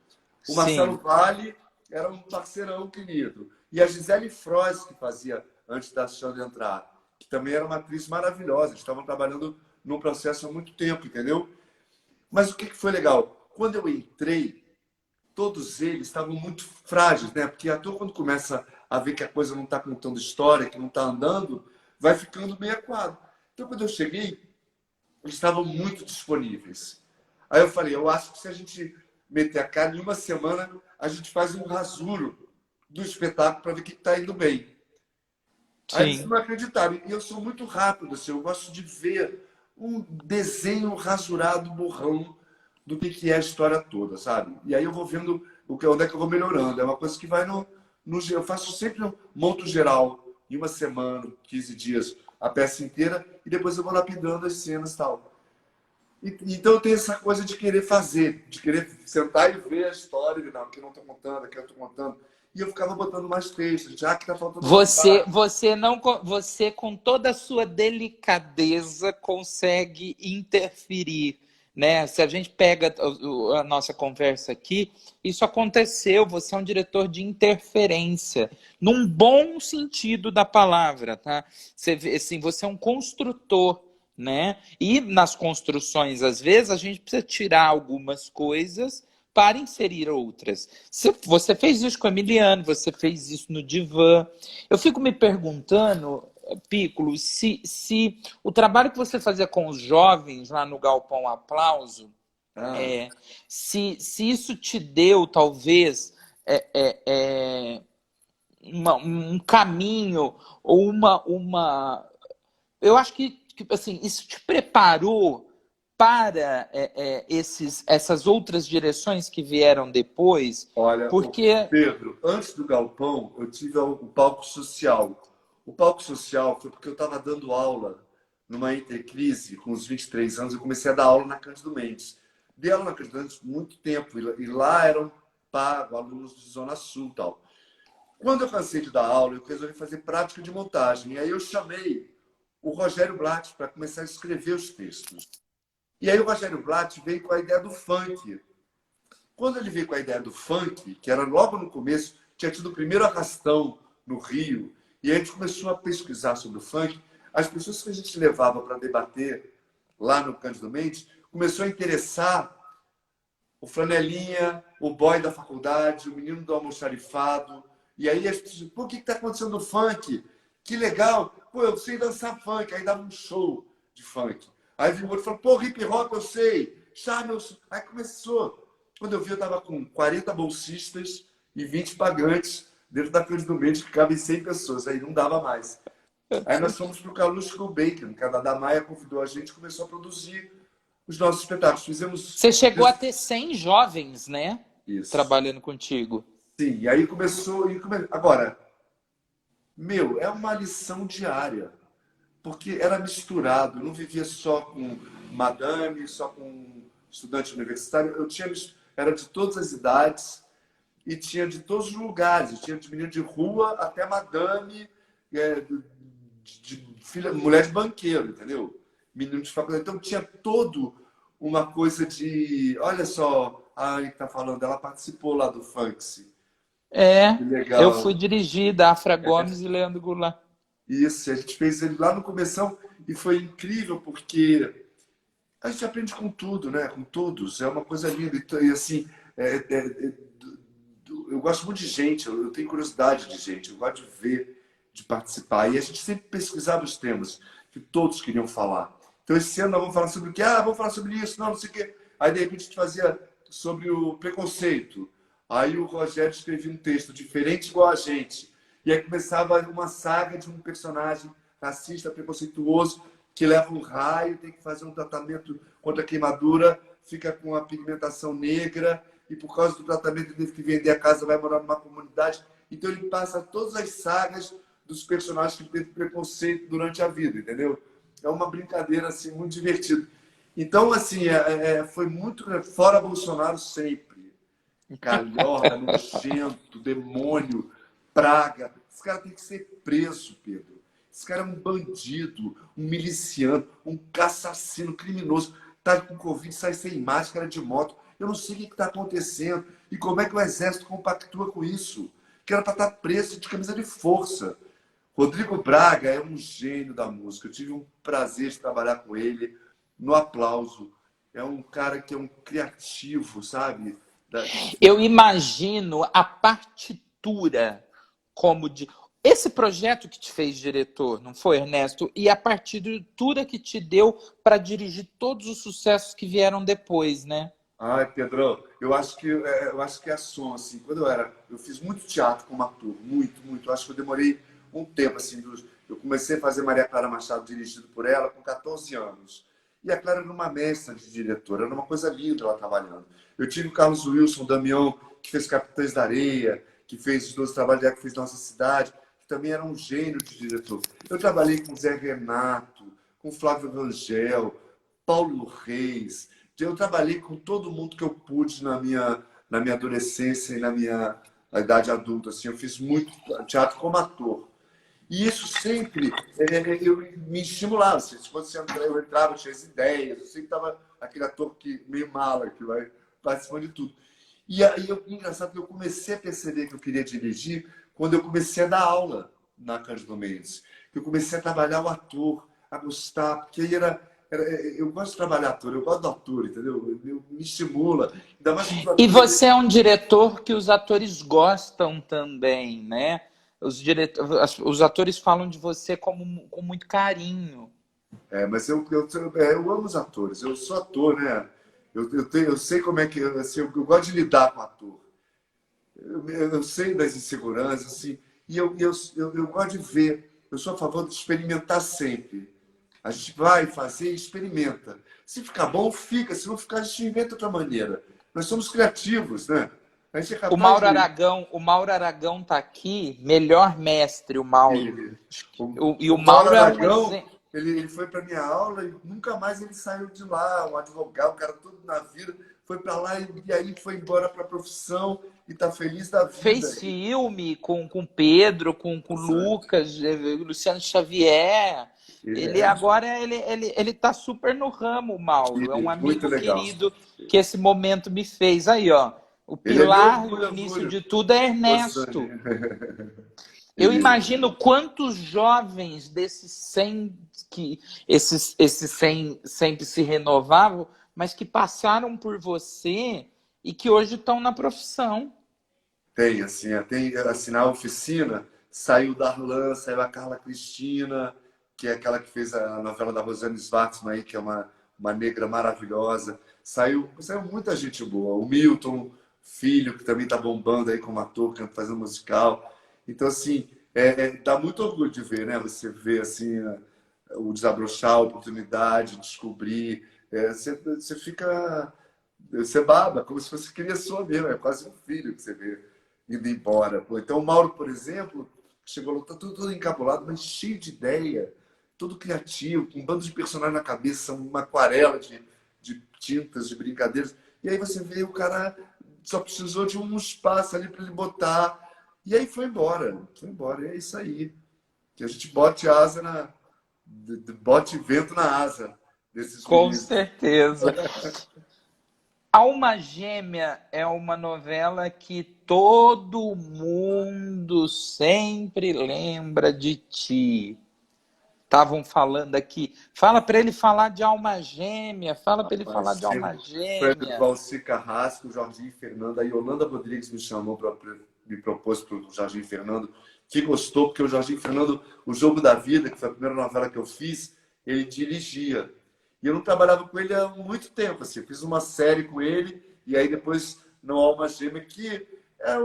O Marcelo Valle era um parceirão querido. E a Gisele Frois, que fazia antes da Xandra entrar, que também era uma atriz maravilhosa. Eles estavam trabalhando num processo há muito tempo, entendeu? Mas o que foi legal? Quando eu entrei, todos eles estavam muito frágeis, né? Porque ator, quando começa a ver que a coisa não está contando história, que não está andando, vai ficando meio aquado. Então, quando eu cheguei, eles estavam muito disponíveis. Aí eu falei, eu acho que se a gente meter a cara, em uma semana, a gente faz um rasuro do espetáculo para ver o que está indo bem. Sim. Aí eles não acreditaram. E eu sou muito rápido, assim, eu gosto de ver um desenho rasurado, borrão, do que é a história toda, sabe? E aí eu vou vendo onde é que eu vou melhorando. É uma coisa que vai eu faço sempre um monto geral, em uma semana, 15 dias, a peça inteira, e depois eu vou lapidando as cenas e tal. Então eu tenho essa coisa de querer fazer, de querer sentar e ver a história, não, aqui eu não estou contando, aqui eu estou contando. E eu ficava botando mais textos, já que está faltando... Você, com toda a sua delicadeza, consegue interferir, né? Se a gente pega a nossa conversa aqui, isso aconteceu, você é um diretor de interferência, num bom sentido da palavra, tá? Você, assim, você é um construtor, né? E nas construções, às vezes, a gente precisa tirar algumas coisas para inserir outras. Você fez isso com o Emiliano, você fez isso no Divã. Eu fico me perguntando, Piccolo, se o trabalho que você fazia com os jovens lá no Galpão Aplauso, se isso te deu, talvez, um caminho ou uma... Eu acho que assim, isso te preparou para essas outras direções que vieram depois? Olha, porque... Pedro, antes do Galpão, eu tive o Palco Social. O Palco Social foi porque eu estava dando aula numa intercrise, com os 23 anos, eu comecei a dar aula na Cândido Mendes. Dei aula na Cândido Mendes muito tempo, e lá eram pagos alunos de Zona Sul e tal. Quando eu cansei de dar aula, eu resolvi fazer prática de montagem. E aí eu chamei o Rogério Blatt para começar a escrever os textos. E aí o Rogério Blatt veio com a ideia do funk. Quando ele veio com a ideia do funk, que era logo no começo, tinha tido o primeiro arrastão no Rio, e a gente começou a pesquisar sobre o funk, as pessoas que a gente levava para debater lá no Cândido Mendes, começou a interessar o flanelinha, o boy da faculdade, o menino do almoxarifado. E aí as pessoas, pô, o que está acontecendo no funk? Que legal! Pô, eu sei dançar funk. Aí dava um show de funk. Aí vinha o outro e falou, pô, hip hop eu sei. Chame eu... Aí começou. Quando eu vi, eu estava com 40 bolsistas e 20 pagantes dentro da Cândido Mendes, que cabem 100 pessoas. Aí não dava mais. Aí nós fomos para o Calouste Bacon. O da Maia convidou a gente e começou a produzir os nossos espetáculos. Você chegou a ter 100 jovens, né? Isso. Trabalhando contigo. Sim, e aí começou... Agora, é uma lição diária. Porque era misturado. Eu não vivia só com madame, só com estudante universitário. Era de todas as idades e tinha de todos os lugares. Eu tinha de menino de rua até madame, mulher de banqueiro, entendeu? Menino de faculdade. Então tinha todo uma coisa de... Olha só, a Anne que está falando, ela participou lá do Funksy. Legal. Eu fui dirigida, Afra Gomes e Leandro Goulart. Isso, a gente fez ele lá no começão e foi incrível porque a gente aprende com tudo, né? Com todos, é uma coisa linda. E assim, eu gosto muito de gente, eu tenho curiosidade de gente, eu gosto de ver, de participar. E a gente sempre pesquisava os temas que todos queriam falar. Então, esse ano nós vamos falar sobre o quê? Vamos falar sobre isso, não sei o quê. Aí, de repente, a gente fazia sobre o preconceito. Aí o Rogério escrevia um texto diferente igual a gente. E aí começava uma saga de um personagem racista, preconceituoso, que leva um raio, tem que fazer um tratamento contra a queimadura, fica com a pigmentação negra, e por causa do tratamento ele teve que vender a casa, vai morar numa comunidade. Então ele passa todas as sagas dos personagens que teve preconceito durante a vida, entendeu? É uma brincadeira assim, muito divertida. Então, assim, foi muito... Fora Bolsonaro sempre. Calhorda, nojento, demônio, praga. Esse cara tem que ser preso, Pedro. Esse cara é um bandido, um miliciano, um assassino, criminoso. Tá com Covid, sai sem máscara de moto. Eu não sei o que está acontecendo. E como é que o Exército compactua com isso? Que era para estar preso de camisa de força. Rodrigo Braga é um gênio da música. Eu tive um prazer de trabalhar com ele no Aplauso. É um cara que é um criativo, sabe? Eu imagino a partitura como de... Esse projeto que te fez diretor, não foi, Ernesto? E a partitura que te deu para dirigir todos os sucessos que vieram depois, né? Ai, Pedro, eu acho que é som, assim. Quando eu fiz muito teatro como ator, muito. Eu acho que eu demorei um tempo, assim. Eu comecei a fazer Maria Clara Machado dirigido por ela com 14 anos. E a Clara era uma mestra de diretora, era uma coisa linda ela trabalhando. Eu tive o Carlos Wilson, o Damião, que fez Capitães da Areia, que fez os 12 trabalhos dela, que fez Nossa Cidade, que também era um gênio de diretor. Eu trabalhei com Zé Renato, com Flávio Rangel, Paulo Reis. Eu trabalhei com todo mundo que eu pude na minha adolescência e na minha idade adulta. Assim, eu fiz muito teatro como ator. E isso sempre me estimulava. Assim, se fosse eu entrava, eu tinha as ideias. Eu sempre estava aquele ator meio mala, que vai participando de tudo. E aí, engraçado que eu comecei a perceber que eu queria dirigir quando eu comecei a dar aula na Cândido Mendes. Eu comecei a trabalhar o ator, a gostar, porque aí eu gosto de trabalhar ator, eu gosto do ator, entendeu? Me estimula. Ainda mais e você é um diretor que os atores gostam também, né? Os atores falam de você com muito carinho. Mas eu amo os atores, eu sou ator, né? Eu sei como é que... Assim, eu gosto de lidar com o ator. Eu sei das inseguranças, assim, e eu gosto de ver. Eu sou a favor de experimentar sempre. A gente vai fazer e experimenta. Se ficar bom, fica. Se não ficar, a gente inventa outra maneira. Nós somos criativos, né? A gente é capaz o Mauro Aragão tá aqui, melhor mestre, o Mauro. O Mauro Aragão, ele foi para minha aula e nunca mais ele saiu de lá. Um advogado, um cara todo na vida, foi para lá e aí foi embora para a profissão e tá feliz da vida. Fez filme com Pedro, com Lucas, Luciano Xavier. Agora ele tá super no ramo, Mauro. É um amigo querido que esse momento me fez. Aí, ó. O Ele é meu pilar, orgulho, o início orgulho. de tudo é Rosane. Ernesto. Eu Ele, imagino quantos jovens desses 100 que esses 100 sempre se renovavam, mas que passaram por você e que hoje estão na profissão. tem, assim, tem, assim, na oficina, saiu Darlan, saiu a Carla Cristina, que é aquela que fez a novela da Rosane Schwartzman aí, que é uma negra maravilhosa. Saiu muita gente boa. O Milton Filho, que também está bombando aí como ator, fazendo musical. Então, assim, dá muito orgulho de ver, né? Você vê, assim, o desabrochar, a oportunidade, descobrir. Você fica... Você baba, como se fosse criação mesmo. É quase um filho que você vê indo embora. Pô, então, o Mauro, por exemplo, chegou lá, tá tudo encabulado, mas cheio de ideia, todo criativo, com um bando de personagens na cabeça, uma aquarela de tintas, de brincadeiras. E aí você vê o cara só precisou de um espaço ali para ele botar. E aí foi embora. Foi embora. E é isso aí. Que a gente bote asa bote vento na asa desses Com meninos. certeza. Alma Gêmea é uma novela que todo mundo sempre lembra de ti. Estavam falando aqui. Fala para ele falar de Alma Gêmea. Fala para ele falar Rapaz, de Alma foi o Gêmea. Valci Carrasco, o Jorginho Fernando, a Yolanda Rodrigues me chamou me propôs para o Jorginho Fernando, que gostou, porque o Jorginho Fernando, o Jogo da Vida, que foi a primeira novela que eu fiz, ele dirigia. E eu não trabalhava com ele há muito tempo, assim, eu fiz uma série com ele, e aí depois no Alma Gêmea, que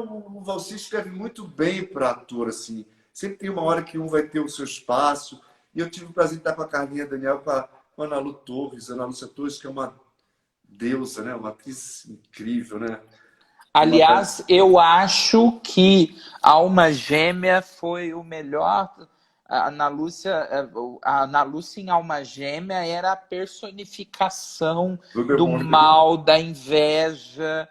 o Valci escreve muito bem para ator, assim. Sempre tem uma hora que um vai ter o seu espaço, e eu tive o prazer de estar com a Carlinha Daniel, com a Ana Lu Torres, Ana Lúcia Torres, que é uma deusa, né? Uma atriz incrível, né? Uma Aliás, eu acho que Alma Gêmea foi o melhor. A Ana Lúcia em Alma Gêmea era a personificação do do demônio. mal, da inveja.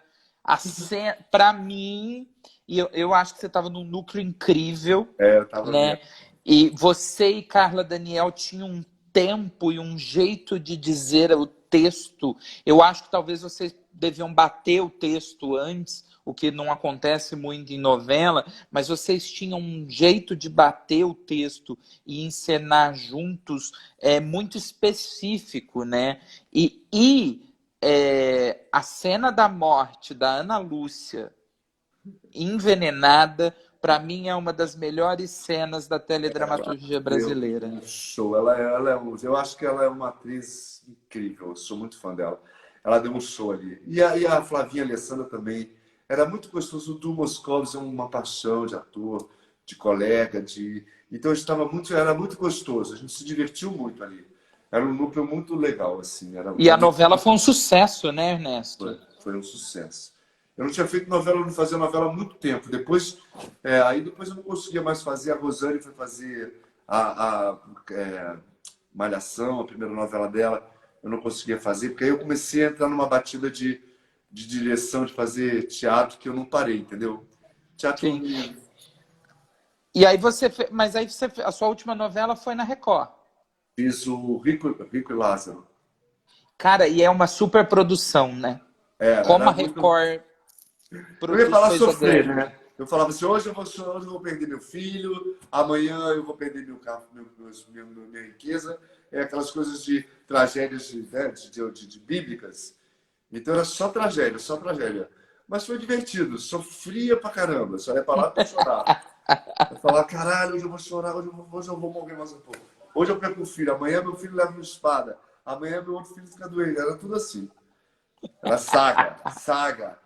Para mim, e eu acho que você estava num núcleo incrível, Eu tava né? mesmo. E você e Carla Daniel tinham um tempo e um jeito de dizer o texto. Eu acho que talvez vocês deviam bater o texto antes, o que não acontece muito em novela, mas vocês tinham um jeito de bater o texto e encenar juntos muito específico, né? A cena da morte da Ana Lúcia envenenada, para mim é uma das melhores cenas da teledramaturgia Deu brasileira. um show. Eu acho que ela é uma atriz incrível. Eu sou muito fã dela. Ela deu um show ali. E a Flavinha Alessandra também. Era muito gostoso. O Du Moscovis é uma paixão de ator, de colega, Então era muito gostoso. A gente se divertiu muito ali. Era um núcleo muito legal, assim. E a novela foi um sucesso, né, Ernesto? Foi um sucesso. Eu não tinha feito novela, eu não fazia novela há muito tempo. Aí depois eu não conseguia mais fazer. A Rosane foi fazer a Malhação, a primeira novela dela. Eu não conseguia fazer, porque aí eu comecei a entrar numa batida de direção, de fazer teatro, que eu não parei, entendeu? Teatro Sim. E aí a sua última novela foi na Record. fiz o Rico e Lázaro. Cara, e é uma super produção, né? Como Era a muito. Record Eu ia produz falar coisa sofrer, grande. né? Eu falava assim, hoje eu vou perder meu filho, amanhã eu vou perder meu carro, minha riqueza. É aquelas coisas de tragédias né, de bíblicas. Então era só tragédia, só tragédia. Mas foi divertido, sofria pra caramba. Só ia pra lá pra chorar. Eu falava, caralho, hoje eu vou chorar, hoje eu vou morrer mais um pouco. Hoje eu perco o filho, amanhã meu filho leva uma espada, amanhã meu outro filho fica doente. Era tudo assim. Era saga, saga.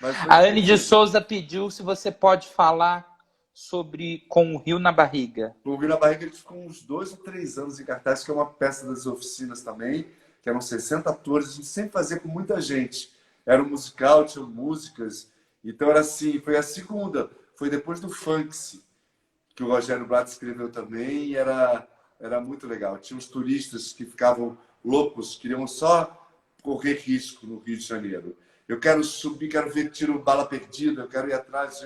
Mas foi A Anne de divertido. Souza pediu se você pode falar sobre Com o Rio na Barriga. O Rio na Barriga ele ficou uns 2 ou 3 anos em cartaz, que é uma peça das oficinas também, que eram 60 atores, a gente sempre fazia com muita gente. Era um musical, tinha músicas. Então era assim, foi a segunda. Foi depois do Funks, que o Rogério Blatt escreveu também, e era muito legal. Tinha uns turistas que ficavam loucos, queriam só correr risco no Rio de Janeiro. Eu quero subir, quero ver tiro bala perdida, eu quero ir atrás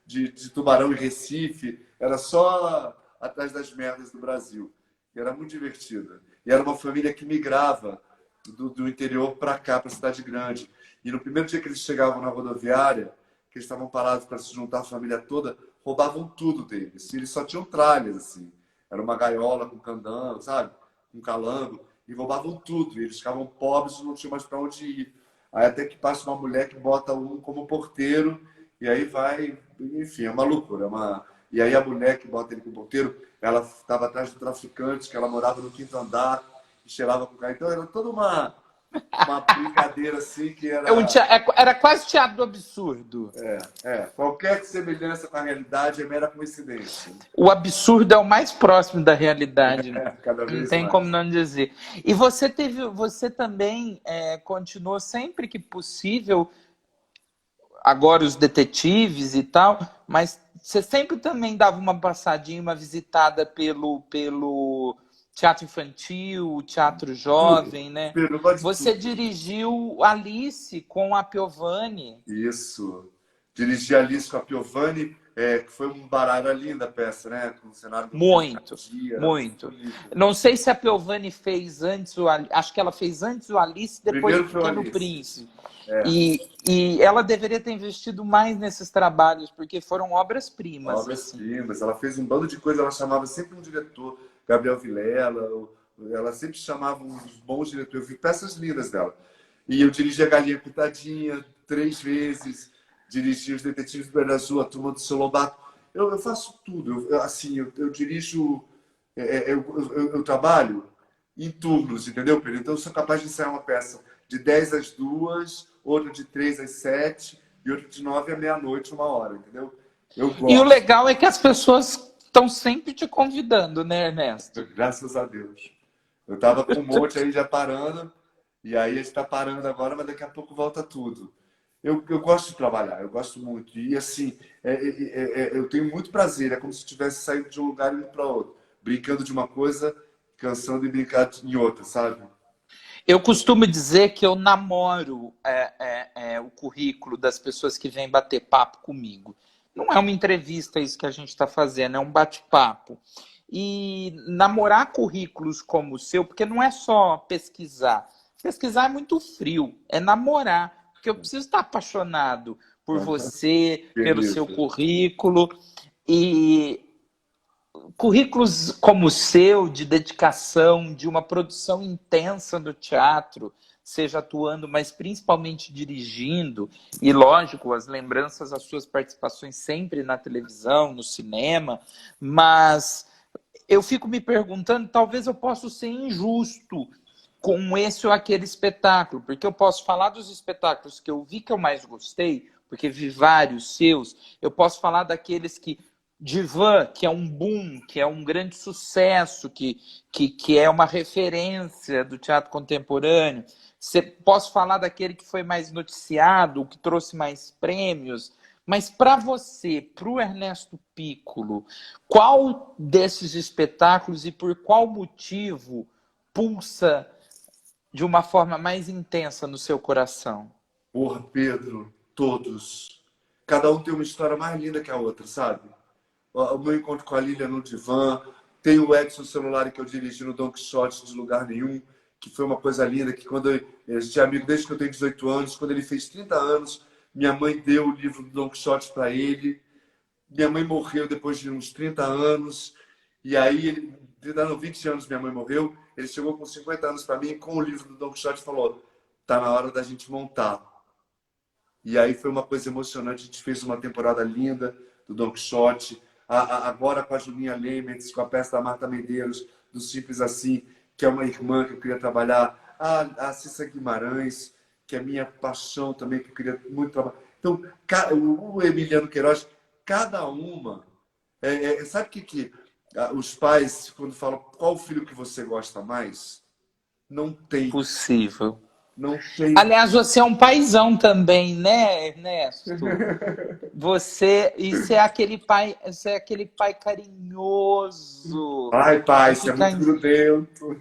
de tubarão em Recife. Era só atrás das merdas do Brasil. E era muito divertido. E era uma família que migrava do interior para cá, para a cidade grande. E no primeiro dia que eles chegavam na rodoviária, que eles estavam parados para se juntar a família toda, roubavam tudo deles. E eles só tinham tralhas, assim. Era uma gaiola com candango, sabe? Com calango. E roubavam tudo. E eles ficavam pobres e não tinham mais para onde ir. Aí até que passa uma mulher que bota um como porteiro. E aí vai... Enfim, é uma loucura. E aí a mulher que bota ele como porteiro, ela estava atrás do traficante, que ela morava no quinto andar e cheirava com o cara. Então era toda uma brincadeira assim que era... Era quase teatro do absurdo. Qualquer semelhança com a realidade é mera coincidência. O absurdo é o mais próximo da realidade, né? Cada Não vez tem mais. como não dizer. E você também continuou sempre que possível, agora os detetives e tal, mas você sempre também dava uma passadinha, uma visitada pelo teatro infantil, teatro Tudo. jovem, né? Pedro, gosto de Você tudo. dirigiu Alice com a Piovani. Isso. Dirigi Alice com a Piovani, que foi um baralho linda a peça, né? Com o cenário do Muito, dia, era muito muito. bonito. Não sei se a Piovani fez antes acho que ela fez antes o Alice, depois o Primeiro foi o Pequeno Alice. Príncipe. E ela deveria ter investido mais nesses trabalhos, porque foram obras-primas. Assim. Obras-primas. Ela fez um bando de coisas, ela chamava sempre um diretor, Gabriel Vilela, ela sempre chamava uns bons diretores. Eu vi peças lindas dela. E eu dirigi a Galinha Pitadinha 3 vezes, dirigi os Detetives do Berna Azul, a Turma do Seu Lobato. Eu faço tudo. Eu dirijo, eu trabalho em turnos, entendeu, Pedro? Então eu sou capaz de ensaiar uma peça de 10 às 2, outra de 3 às 7 e outra de 9 à meia-noite, 1 hora, entendeu? Eu E o gosto. legal é que as pessoas estão sempre te convidando, né, Ernesto? Graças a Deus. Eu tava com um monte aí já parando, e aí a gente tá parando agora, mas daqui a pouco volta tudo. Eu gosto de trabalhar, eu gosto muito. E assim, eu tenho muito prazer, é como se eu tivesse saído de um lugar e indo para outro. Brincando de uma coisa, cansando de brincar em outra, sabe? Eu costumo dizer que eu namoro o currículo das pessoas que vêm bater papo comigo. Não é uma entrevista isso que a gente está fazendo, é um bate-papo. E namorar currículos como o seu, porque não é só pesquisar. Pesquisar é muito frio, é namorar. Porque eu preciso estar apaixonado por você, pelo seu Beleza. currículo. E currículos como o seu, de dedicação, de uma produção intensa no teatro, seja atuando, mas principalmente dirigindo, e lógico, as lembranças, as suas participações sempre na televisão, no cinema, mas eu fico me perguntando, talvez eu possa ser injusto com esse ou aquele espetáculo, porque eu posso falar dos espetáculos que eu vi que eu mais gostei, porque vi vários seus, eu posso falar daqueles que Divan, que é um boom, que é um grande sucesso, que é uma referência do teatro contemporâneo. Posso falar daquele que foi mais noticiado, que trouxe mais prêmios. Mas para você, para o Ernesto Piccolo, qual desses espetáculos e por qual motivo pulsa de uma forma mais intensa no seu coração? Porra, Pedro, todos. Cada um tem uma história mais linda que a outra, sabe? O meu encontro com a Lília no divã, tem o Edson Celular que eu dirigi no Don Quixote de Lugar Nenhum, que foi uma coisa linda, que quando a gente é amigo desde que eu tenho 18 anos, quando ele fez 30 anos, minha mãe deu o livro do Don Quixote para ele. Minha mãe morreu depois de uns 30 anos, e aí, 20 anos minha mãe morreu, ele chegou com 50 anos para mim, com o livro do Don Quixote, e falou, tá na hora da gente montar. E aí foi uma coisa emocionante, a gente fez uma temporada linda do Don Quixote, agora com a Julinha Lemertz, com a peça da Marta Medeiros, do Simples Assim, que é uma irmã que eu queria trabalhar, a Cissa Guimarães, que é minha paixão também, que eu queria muito trabalhar. Então, o Emiliano Queiroz, cada uma... sabe o que os pais, quando falam qual filho que você gosta mais, não tem. Possível. Não tem. Aliás, você é um paizão também, né, Ernesto? Você é aquele pai carinhoso. Ai, pai, Que você é fica muito grudento.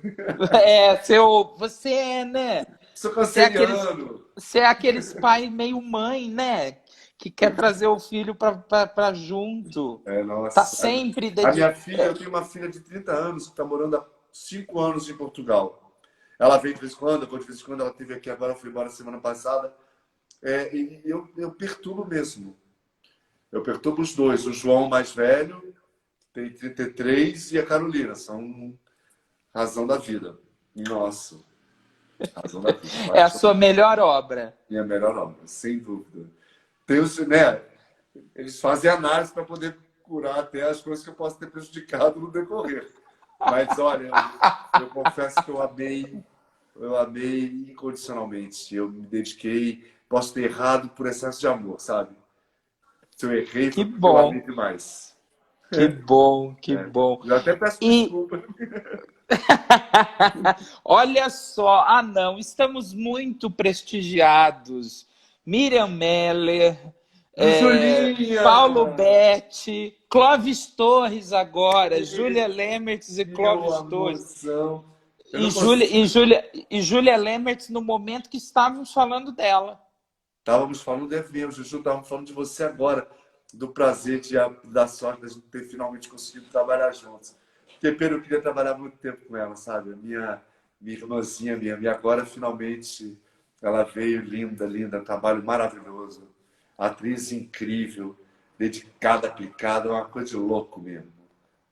você é, né? Sou Você é aqueles, canceriano. você é aqueles pai meio mãe, né? Que quer trazer o filho para junto. Tá Nossa. sempre A minha dedicado. filha, eu tenho uma filha de 30 anos que está morando há 5 anos em Portugal. Ela vem de vez em quando, eu vou de vez em quando, ela esteve aqui agora, foi embora semana passada. eu perturbo mesmo. Eu perturbo os dois. O João mais velho tem 33 e a Carolina. São razão da vida. Nossa, razão da vida. É a sua melhor obra. Minha melhor obra, sem dúvida. Tem os, né, eles fazem análise para poder curar até as coisas que eu posso ter prejudicado no decorrer. Mas, olha, eu confesso que eu amei incondicionalmente. Eu me dediquei, posso ter errado por excesso de amor, sabe? Se eu errei Que foi porque eu amei bom, demais. que bom, que bom. Eu até peço E desculpa. olha só, ah não, estamos muito prestigiados. Miriam Meller, Julinha! Paulo Betti, Clóvis Torres agora, Júlia Lemertz e Meu Clóvis Torres. amorzão. Eu E não Júlia, consigo. e Júlia Lemertz no momento que estávamos falando dela. Estávamos falando de FM, Juju, estávamos falando de você agora, do prazer, da sorte de a gente ter finalmente conseguido trabalhar juntos. Porque, Pedro, eu queria trabalhar muito tempo com ela, sabe? Minha irmãzinha, minha agora finalmente ela veio linda, linda, trabalho maravilhoso. Atriz incrível, dedicada, aplicada, uma coisa de louco mesmo.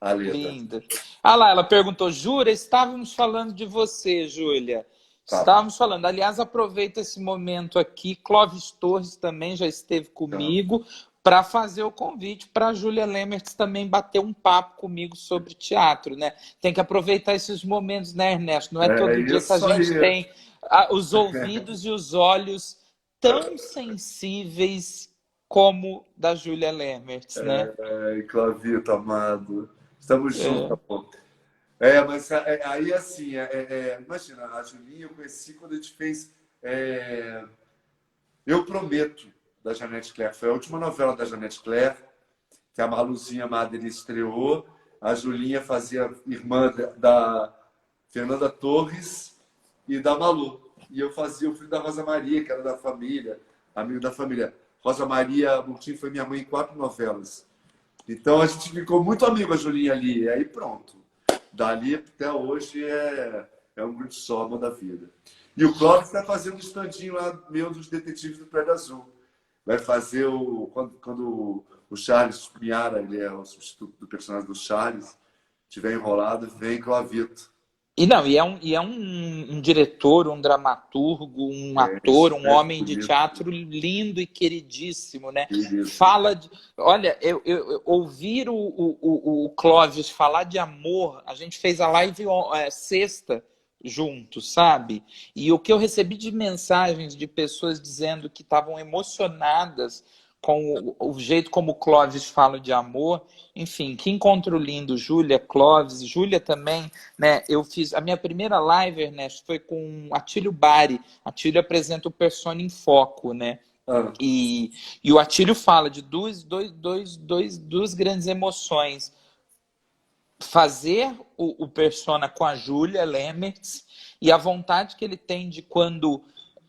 A Leda. Linda. Ah lá, ela perguntou, Júlia, estávamos falando de você, Júlia. Tá. Estávamos falando. Aliás, aproveita esse momento aqui. Clóvis Torres também já esteve Então, comigo para fazer o convite para a Júlia Lemertz também bater um papo comigo sobre teatro, né? Tem que aproveitar esses momentos, né, Ernesto? Não é é todo dia que a isso aí. gente tem os ouvidos e os olhos tão sensíveis como da Júlia Lemertz, né? É, Clavito, amado. Estamos juntos, É. amor. Mas aí assim, imagina, a Julinha eu conheci quando a gente fez Eu Prometo, da Janete Claire. Foi a última novela da Janete Claire, que a Maluzinha Madre estreou. A Julinha fazia irmã da Fernanda Torres e da Malu. E eu fazia o filho da Rosa Maria, que era da família, amigo da família. Rosa Maria Murtinho foi minha mãe em 4 novelas. Então a gente ficou muito amigo, a Julinha ali. E aí pronto. Dali até hoje é um grande soma da vida. E o Clóvis está fazendo um standinho lá, meu, dos detetives do Prédio Azul. Vai fazer quando o Charles Miara, ele é o substituto do personagem do Charles, tiver enrolado, vem Clavito. E é um diretor, um dramaturgo, um ator, um É homem de bonito. teatro lindo e queridíssimo, né? Isso. Fala de. Olha, ouvir o Clóvis falar de amor, a gente fez a live sexta juntos, sabe? E o que eu recebi de mensagens de pessoas dizendo que estavam emocionadas com o jeito como o Clóvis fala de amor. Enfim, que encontro lindo, Júlia, Clóvis, Júlia também, né? Eu fiz a minha primeira live, Ernesto, foi com Atílio Bari. Atílio apresenta o Persona em Foco, né? Ah, E o Atílio fala de duas grandes emoções. Fazer o Persona com a Júlia Lemertz e a vontade que ele tem de, quando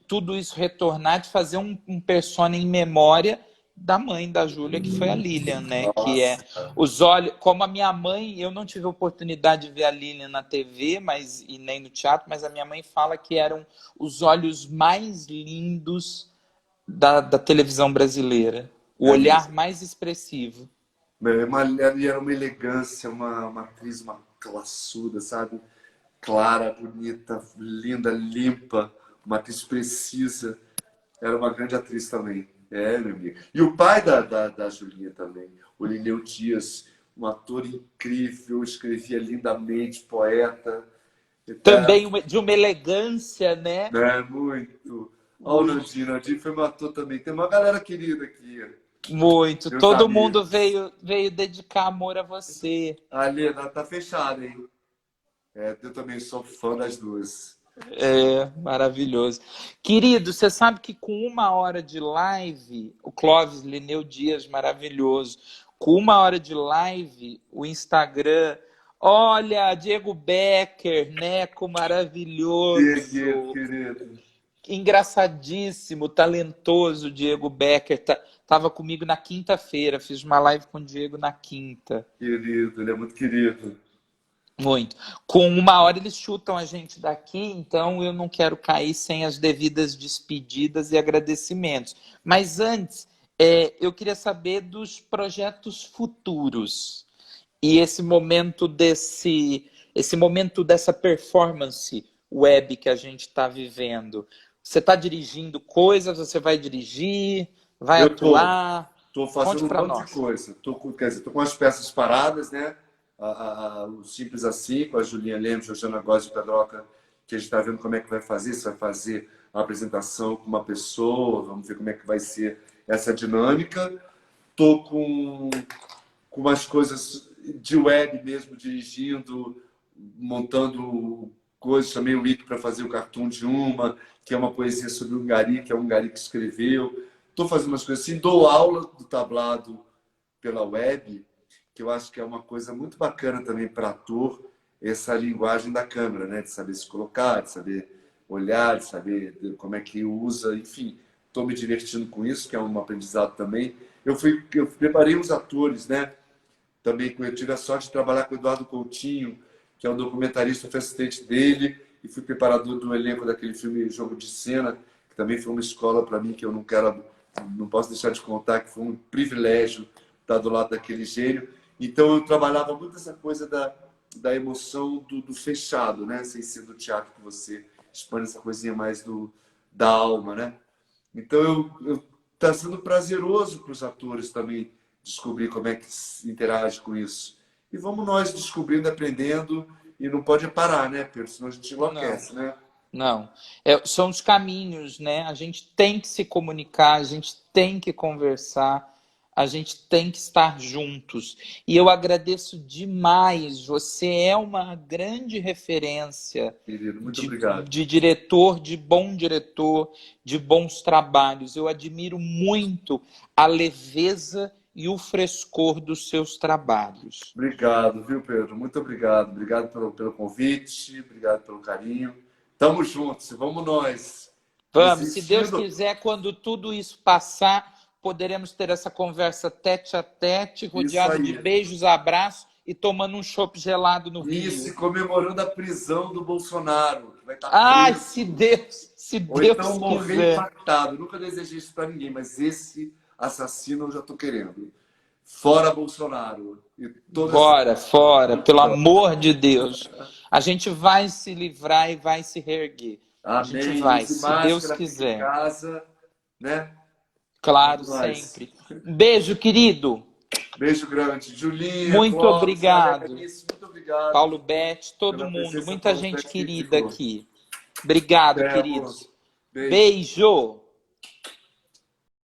tudo isso retornar, de fazer um Persona em memória da mãe da Júlia, que foi a Lilian, né? Que é nossa, os olhos, como a minha mãe, eu não tive a oportunidade de ver a Lilian na TV, e nem no teatro, mas a minha mãe fala que eram os olhos mais lindos da televisão brasileira, o é olhar mesmo. mais expressivo. Ali era uma elegância, uma atriz, uma classuda, sabe? Clara, bonita, linda, limpa, uma atriz precisa. Era uma grande atriz também. Meu amigo. E o pai da Julinha também, o Lineu Dias, um ator incrível, escrevia lindamente, poeta. Tá, Também de uma elegância, né? né? Muito. Olha o Muito, Nandinho, Nandinho foi meu ator também. Tem uma galera querida aqui, muito. meus Todo mundo amigos. veio dedicar amor a você. A Helena tá fechada, hein? Eu também sou fã das duas. É maravilhoso. Querido, você sabe que com 1 hora de live, o Clóvis Lineu Dias, maravilhoso. Com 1 hora de live, o Instagram. Olha, Diego Becker, Neco, Querido, maravilhoso. querido. Engraçadíssimo, talentoso Diego Becker. Tava comigo na quinta-feira, fiz uma live com o Diego na quinta. Querido, ele é muito querido. Muito. Com 1 hora eles chutam a gente daqui, então eu não quero cair sem as devidas despedidas e agradecimentos. Mas antes, eu queria saber dos projetos futuros e esse momento dessa performance web que a gente está vivendo. Você está dirigindo coisas? Você vai dirigir? Vai Eu atuar? tô Conte fazendo um para monte de nós. coisa. Quer dizer, tô com as peças paradas, né? O Simples Assim, com a Julinha Lemos, Josiana Góes de Pedroca, que a gente está vendo como é que vai fazer. Se vai fazer a apresentação com uma pessoa, vamos ver como é que vai ser essa dinâmica. Tô com umas coisas de web mesmo, dirigindo, montando coisas. Chamei o Wiki para fazer o cartoon de uma, que é uma poesia sobre um gari, que é um gari que escreveu. Estou fazendo umas coisas assim, dou aula do tablado pela web, que eu acho que é uma coisa muito bacana também para ator, essa linguagem da câmera, né? De saber se colocar, de saber olhar, de saber como é que usa, enfim. Estou me divertindo com isso, que é um aprendizado também. Eu preparei os atores, né? Também eu tive a sorte de trabalhar com o Eduardo Coutinho, que é um documentarista, eu fui assistente dele e fui preparador do elenco daquele filme Jogo de Cena, que também foi uma escola para mim que eu não posso deixar de contar, que foi um privilégio estar do lado daquele gênio. Então eu trabalhava muito essa coisa da emoção do fechado, né? Sem ser do teatro que você expande essa coisinha mais da alma, né? Então tá sendo prazeroso para os atores também descobrir como é que se interage com isso. E vamos nós descobrindo, aprendendo, e não pode parar, né, Pedro? Senão a gente Não. enlouquece, né? Não, são os caminhos, né? A gente tem que se comunicar, a gente tem que conversar, a gente tem que estar juntos. E eu agradeço demais. Você é uma grande referência Querido, muito de, obrigado. de diretor, de bons trabalhos. Eu admiro muito a leveza e o frescor dos seus trabalhos. Obrigado, viu, Pedro? Muito obrigado. Obrigado pelo convite, obrigado pelo carinho. Tamo juntos, e vamos nós. Vamos, se Deus Resistindo. quiser, quando tudo isso passar, poderemos ter essa conversa tete a tete, Isso rodeado de aí. beijos, abraços e tomando um chopp gelado no Isso, e Rio. comemorando a prisão do Bolsonaro, que vai estar Ai, preso. se Ou então Deus morrer quiser. impactado. Nunca desejei isso para ninguém, mas esse assassino eu já estou querendo. Fora Bolsonaro. E toda essa Bora, fora, pelo corrupção. amor de Deus. A gente vai se livrar e vai se reerguer. A gente Amém. vai, Use se Deus máscara, fique em quiser. casa, né? Claro, Vamos nós. sempre. Um beijo, querido. Beijo grande. Julinha, Muito Clóvis, obrigado. Alice, muito obrigado Paulo Betti, todo pela mundo, presença muita gente constante que querida ficou. aqui. Obrigado, Até, amor. queridos. Beijo. Beijo!